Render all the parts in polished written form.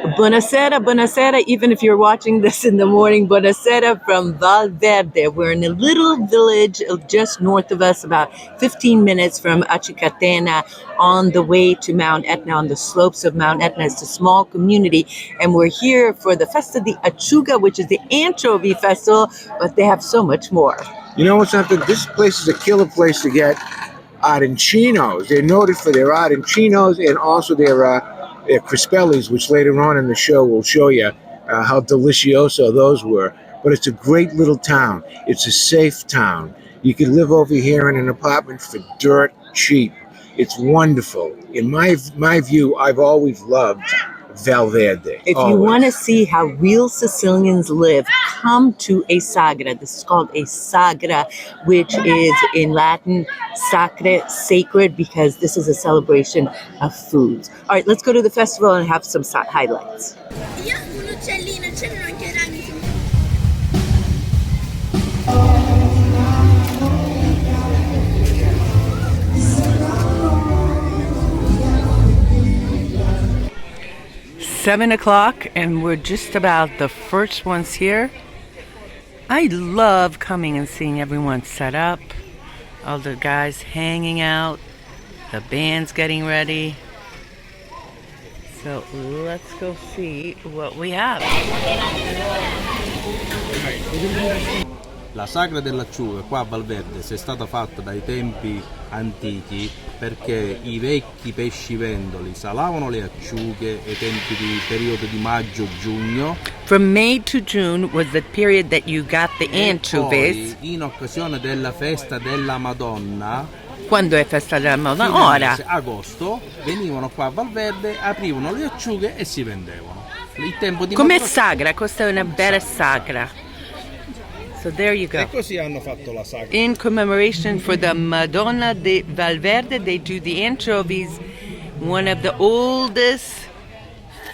Buonasera, buonasera. Even if you're watching this in the morning, buonasera from Valverde. We're in a little village just north of us, about 15 minutes from Anchovy, on the way to Mount Etna, on the slopes of Mount Etna. It's a small community, and we're here for the Festa di Acciuga, which is the anchovy festival, but they have so much more. You know what's something? This place is a killer place to get arancinos. They're noted for their arancinos and also their crispellis, which later on in the show will show you how delicioso those were. But it's a great little town. It's a safe town. You could live over here in an apartment for dirt cheap. It's wonderful. In my view, I've always loved Valverde. If you want to see how real Sicilians live, come to a sagra. This is called a sagra, which is in Latin sacre, sacred, because this is a celebration of foods. All right, let's go to the festival and have some highlights. 7 o'clock, and we're just about the first ones here. I love coming and seeing everyone set up, all the guys hanging out, the band's getting ready. So let's go see what we have. La sagra dell'acciuga qua a Valverde è stata fatta dai tempi antichi perché i vecchi pescivendoli salavano le acciughe ai tempi di periodo di maggio-giugno. From May to June was the period that you got the anchovies. Poi, in occasione della festa della Madonna, quando è festa della Madonna? Ora. Agosto, venivano qua a Valverde, aprivano le acciughe e si vendevano. Il tempo di come Madonna... sagra, questa è una bella sagra. So there you go. E così hanno fatto la sagra. In commemoration for the Madonna de Valverde, they do the anchovies, one of the oldest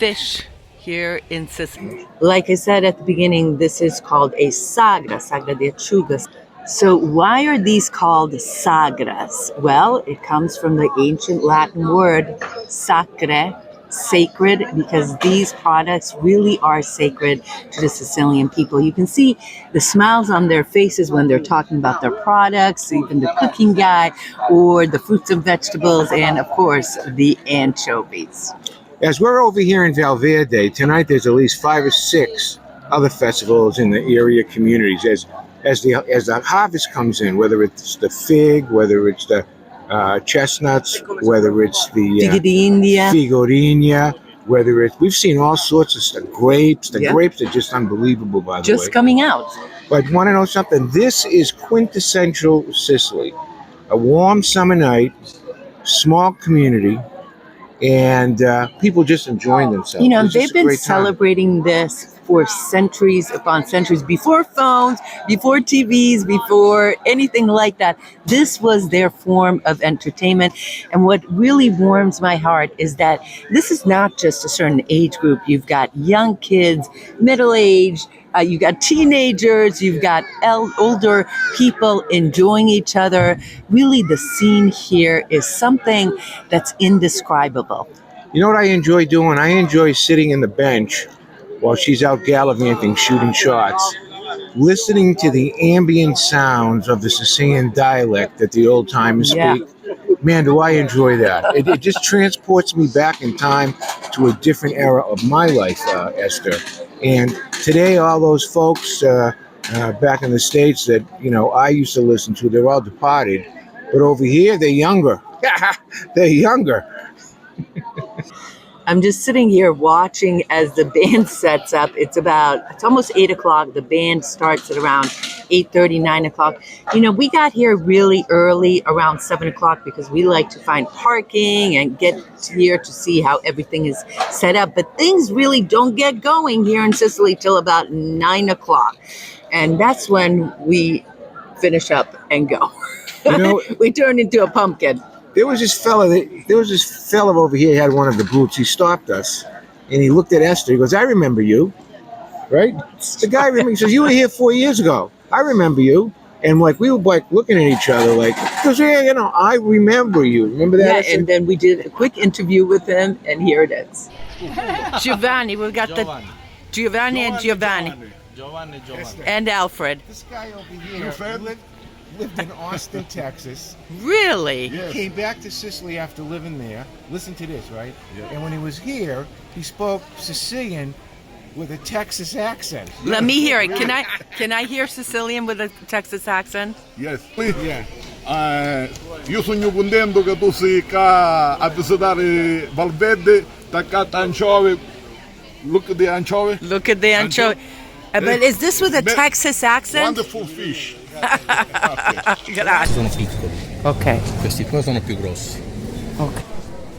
fish here in Sicily. Like I said at the beginning, this is called a sagra di acciugas. So why are these called sagras? Well, it comes from the ancient Latin word sacre, sacred, because these products really are sacred to the Sicilian people. You can see the smiles on their faces when they're talking about their products, even the cooking guy, or the fruits and vegetables, and of course the anchovies. As we're over here in Valverde, tonight there's at least 5 or 6 other festivals in the area communities. As the harvest comes in, whether it's the fig, whether it's the chestnuts, whether it's the figurina, whether it's, we've seen all sorts of stuff. Grapes, grapes are just unbelievable, by the way. Just coming out. But want to know something? This is quintessential Sicily. A warm summer night, small community, and people just enjoying themselves. You know, they've been celebrating this for centuries upon centuries, before phones, before TVs, before anything like that. This was their form of entertainment. And what really warms my heart is that this is not just a certain age group. You've got young kids, middle-aged, you've got teenagers, you've got older people enjoying each other. Really, the scene here is something that's indescribable. You know what I enjoy doing? I enjoy sitting in the bench while she's out gallivanting, shooting shots, listening to the ambient sounds of the Sicilian dialect that the old timers speak. Man, do I enjoy that. It just transports me back in time to a different era of my life, Esther. And today, all those folks back in the States that, you know, I used to listen to, they're all departed. But over here, they're younger. They're younger. I'm just sitting here watching as the band sets up. It's almost 8 o'clock. The band starts at around 8:30, 9 o'clock. You know, we got here really early, around 7 o'clock, because we like to find parking and get here to see how everything is set up. But things really don't get going here in Sicily till about 9 o'clock. And that's when we finish up and go. You know, we turn into a pumpkin. There was this fella over here, had one of the booths. He stopped us, and he looked at Esther. He goes, "I remember you," right? The guy he says, "You were here 4 years ago. I remember you." And like we were like looking at each other, like, because yeah, you know, I remember you. Remember that? Yeah, and then we did a quick interview with him, and here it is. Giovanni. We've got Giovanni. the Giovanni and Giovanni. Giovanni e Giovanni. And Alfred. This guy over here lived in Austin, Texas. Really? He came back to Sicily after living there. Listen to this, right? And when he was here, he spoke Sicilian with a Texas accent. Let me hear it. Can I hear Sicilian with a Texas accent? Yes. Yeah. Io sono contento che tu sei qua a visitare Valverde, taccata anchovy. Look at the anchovy. Look at the anchovy. But is this with a Texas accent? Wonderful fish. Grazie. Sono piccoli. Ok. Questi qua sono più grossi. Ok.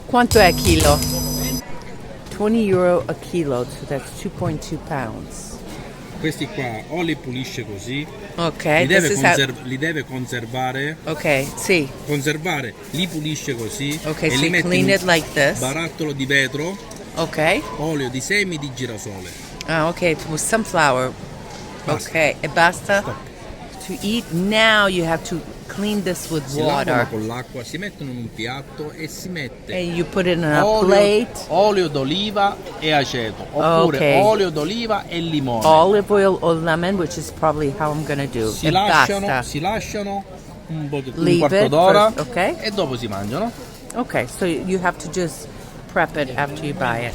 Quanto è a chilo? 20 euro a kilo, so that's 2.2 pounds. Questi qua o li pulisce così, Ok, li deve conservare, ok, sì. conservare, li pulisce così Ok, e so li you mette clean in it un like this. barattolo di vetro, Ok. olio di semi di girasole. Ah, ok, with sunflower. Basta. Ok, e basta? Stop. To eat, now you have to clean this with Si lavano water. con l'acqua, si mettono in un piatto e si mette And you put it in a olio, plate. olio d'oliva e aceto, oppure Ok. olio d'oliva e limone. Olive oil or lemon, which is probably how I'm gonna do. Si E lasciano, basta. si lasciano un Leave quarto it d'ora first, ok? e dopo si mangiano. Okay, so you have to just prep it after you buy it.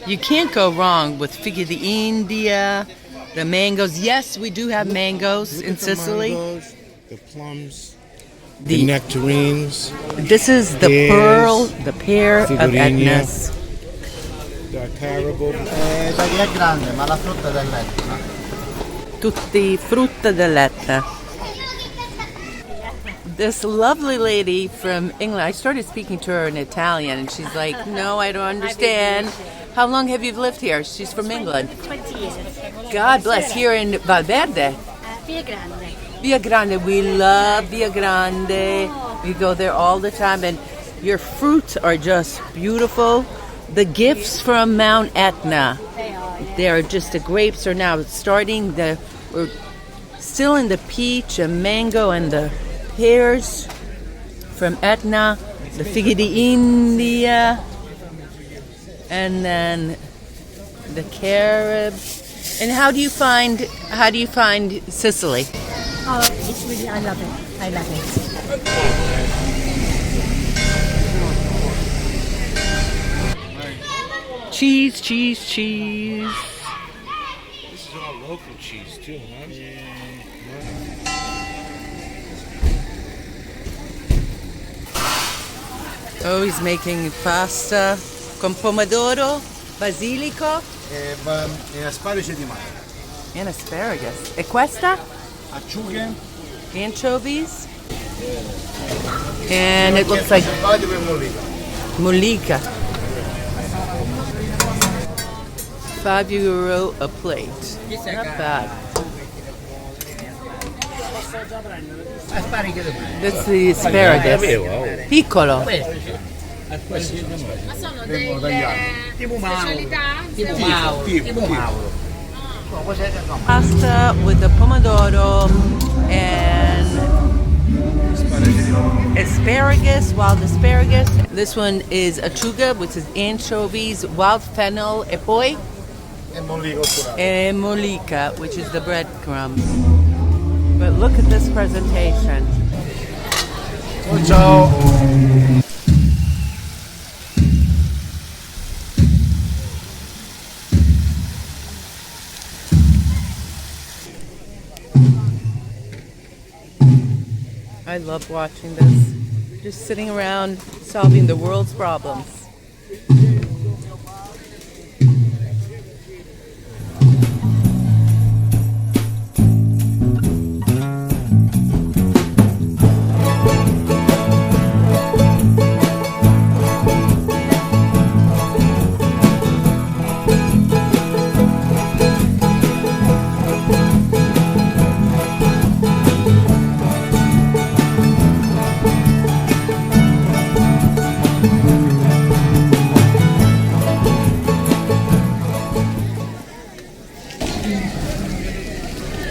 You can't go wrong with figure the India, the mangoes. Yes, we do have mangoes in Sicily. The plums, The- nectarines, This is the Pears, pear of figurine. Etna's. the caribou. Perché è grande, ma la frutta dell'Etna. Tutti frutta dell'Etna. This lovely lady from England, I started speaking to her in Italian, and she's like, no, I don't understand. How long have you lived here? She's from England. 20 years. God bless. Here in Valverde. Via Grande. Via Grande. We love Via Grande. We go there all the time, and your fruits are just beautiful. The gifts from Mount Etna. They are. They're just the grapes are now starting. We're still in the peach and mango and the pears from Etna, the fighi di India, and then the carob. And how do you find Sicily? Oh, it's really, I love it. I love it. Cheese, cheese, cheese. This is all local cheese too, huh? Oh, he's making pasta con pomodoro, basilico, E asparago di mare. and asparagus. E questa? Acciughe. Anchovies. And it looks like Sbaglio per mollica. mollica. €5 a plate. Not bad. Asparago di mare. That's the asparagus. Piccolo. Ma sono delle Tipo Mauro. specialità? Tipo Mauro. Tipo Mauro. Pasta with the pomodoro and asparagus, wild asparagus. This one is achuga, which is anchovies, wild fennel, e poi E mollica oscurata. e mollica, which is the breadcrumbs. But look at this presentation. Ciao. I love watching this. Just sitting around solving the world's problems.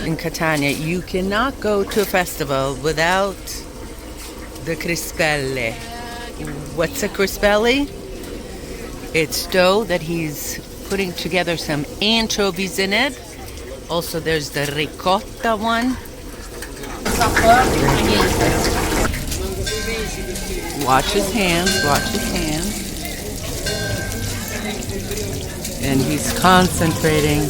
In Catania, you cannot go to a festival without the crispelle. what's a crispeli? It's dough that he's putting together some anchovies in it. Also, there's the ricotta one. Watch his hands, watch his hands. And he's concentrating.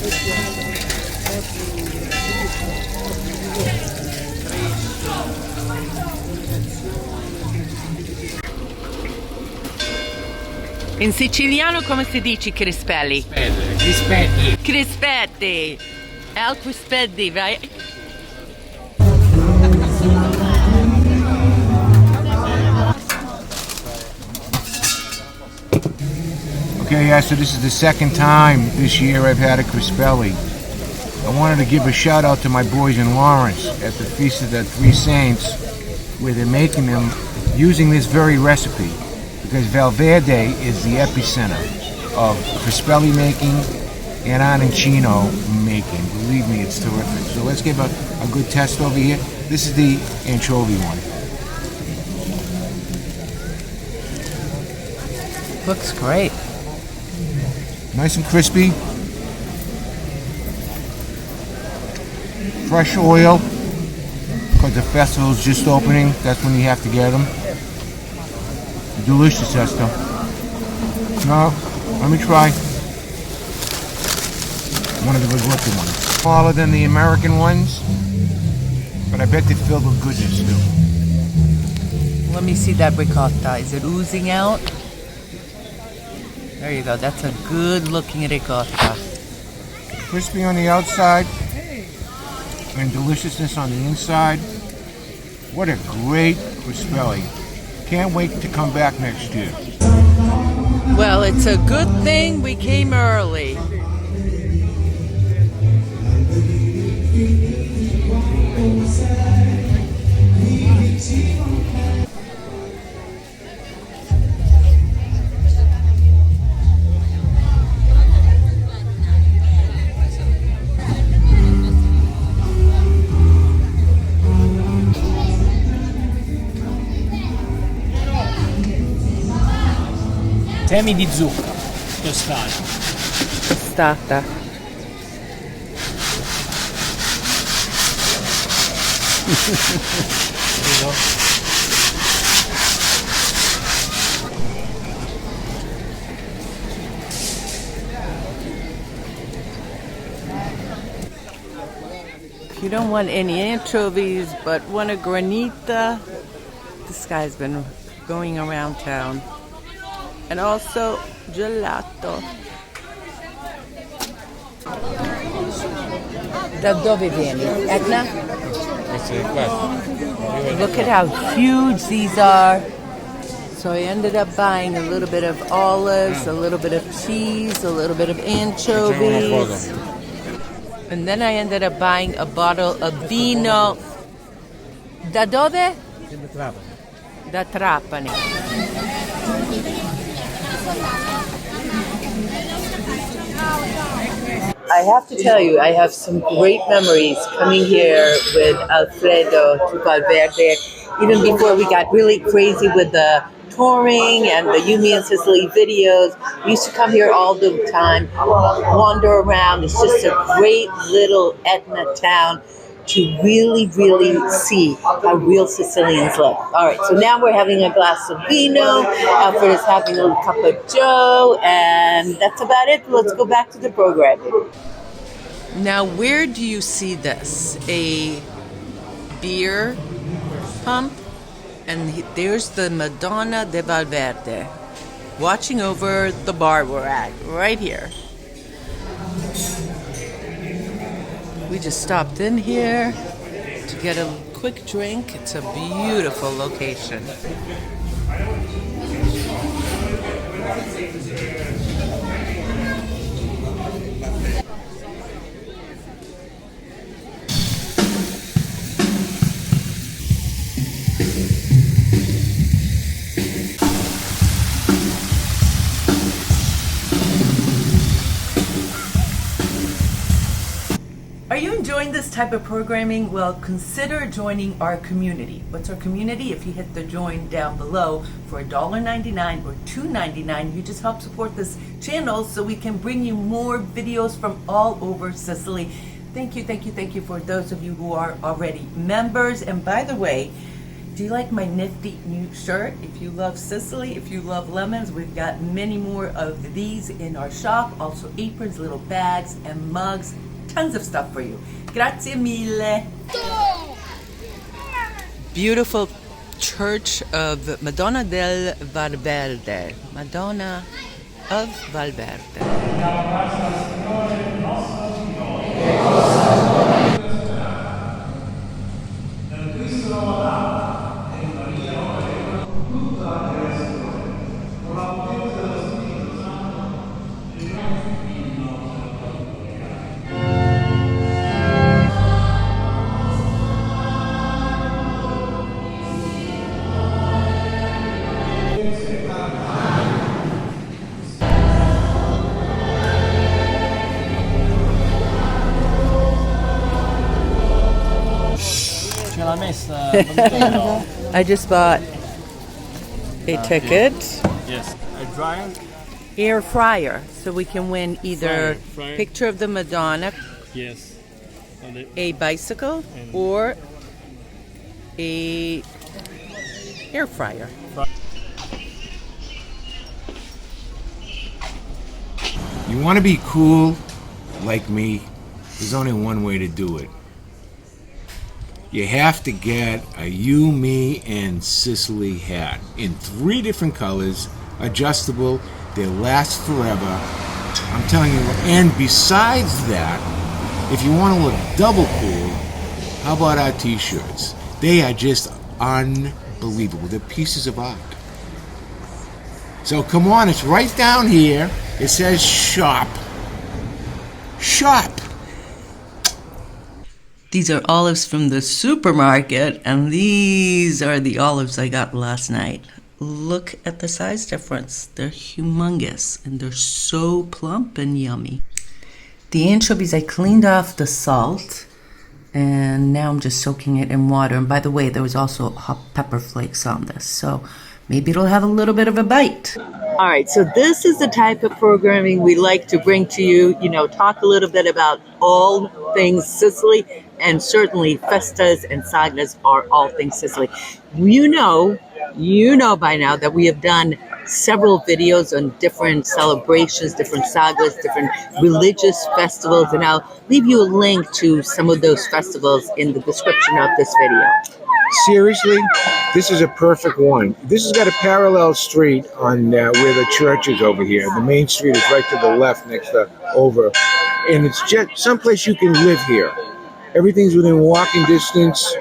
In siciliano come si dice crispelli? Rispetti. Crispetti. Al crispetti, right? Okay, yeah, so this is the second time this year I've had a Crispelle. I wanted to give a shout out to my boys in Lawrence at the Feast of the Three Saints, where they're making them using this very recipe, because Valverde is the epicenter of Crispelle making and arancino making. Believe me, it's terrific. So let's give a good test over here. This is the anchovy one. Looks great. Nice and crispy. Fresh oil, because the festival's just opening. That's when you have to get them. Delicious, Esther. No, let me try. One of the good-looking ones. Smaller than the American ones, but I bet they're filled with goodness too. Let me see that ricotta. Is it oozing out? There you go. That's a good looking ricotta. Crispy on the outside and deliciousness on the inside. What a great Crispelle. Can't wait to come back next year. Well, it's a good thing we came early. Semi di zucchero tostati. Tostata. If you don't want any anchovies but want a granita, this guy's been going around town. And also gelato. Da dove vieni? Etna? Look at how huge these are. So I ended up buying a little bit of olives, a little bit of cheese, a little bit of anchovies. And then I ended up buying a bottle of vino. Da dove? Da Trapani. I have to tell you, I have some great memories coming here with Alfredo to Valverde. Even before we got really crazy with the touring and the You Me in Sicily videos, we used to come here all the time, wander around. It's just a great little Etna town to really, really see how real Sicilians live. All right, so now we're having a glass of vino. Alfred is having a cup of joe, and that's about it. Let's go back to the program. Now, where do you see this? A beer pump, and there's the Madonna de Valverde watching over the bar we're at, right here. We just stopped in here to get a quick drink. It's a beautiful location. Are you enjoying this type of programming? Well, consider joining our community. What's our community? If you hit the join down below for $1.99 or $2.99, you just help support this channel so we can bring you more videos from all over Sicily. Thank you, thank you, thank you for those of you who are already members. And by the way, do you like my nifty new shirt? If you love Sicily, if you love lemons, we've got many more of these in our shop. Also aprons, little bags, and mugs. Tons of stuff for you. Grazie mille. Beautiful Church of Madonna del Valverde. Madonna of Valverde. Ce l'ha messa. I just bought a ticket. Yes. A dryer. Air fryer, so we can win either Fryer. picture of the Madonna, Yes. And it- a bicycle, or a air fryer. You want to be cool like me? There's only one way to do it. You have to get a You, Me, and Sicily hat in 3 different colors, adjustable. They last forever. I'm telling you. And besides that, if you want to look double cool, how about our t-shirts? They are just unbelievable. They're pieces of art. So come on, it's right down here. It says shop. Shop. These are olives from the supermarket, and these are the olives I got last night. Look at the size difference. They're humongous, and they're so plump and yummy. The anchovies, I cleaned off the salt, and now I'm just soaking it in water. And by the way, there was also hot pepper flakes on this, so maybe it'll have a little bit of a bite. All right, so this is the type of programming we like to bring to you. You know, talk a little bit about all things Sicily, and certainly festas and sagnas are all things Sicily. You know by now that we have done several videos on different celebrations, different sagas, different religious festivals, and I'll leave you a link to some of those festivals in the description of this video. Seriously, this is a perfect one. This has got a parallel street on where the church is over here. The main street is right to the left next to over. And it's just someplace you can live here. Everything's within walking distance.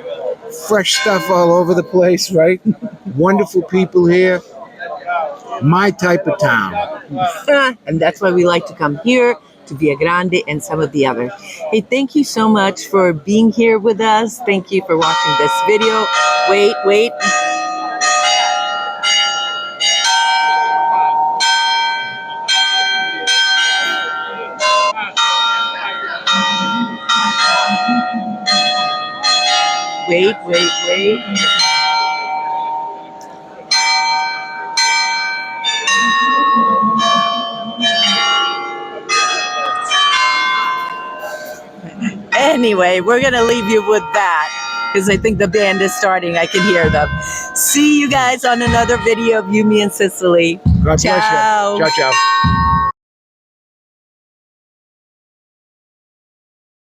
Fresh stuff all over the place, right? Wonderful people here. My type of town. And that's why we like to come here to Via Grande and some of the others. Hey, thank you so much for being here with us. Thank you for watching this video. Wait. Wait. Anyway, we're going to leave you with that because I think the band is starting. I can hear them. See you guys on another video of You, Me, and Sicily. God bless you. Ciao. Ciao.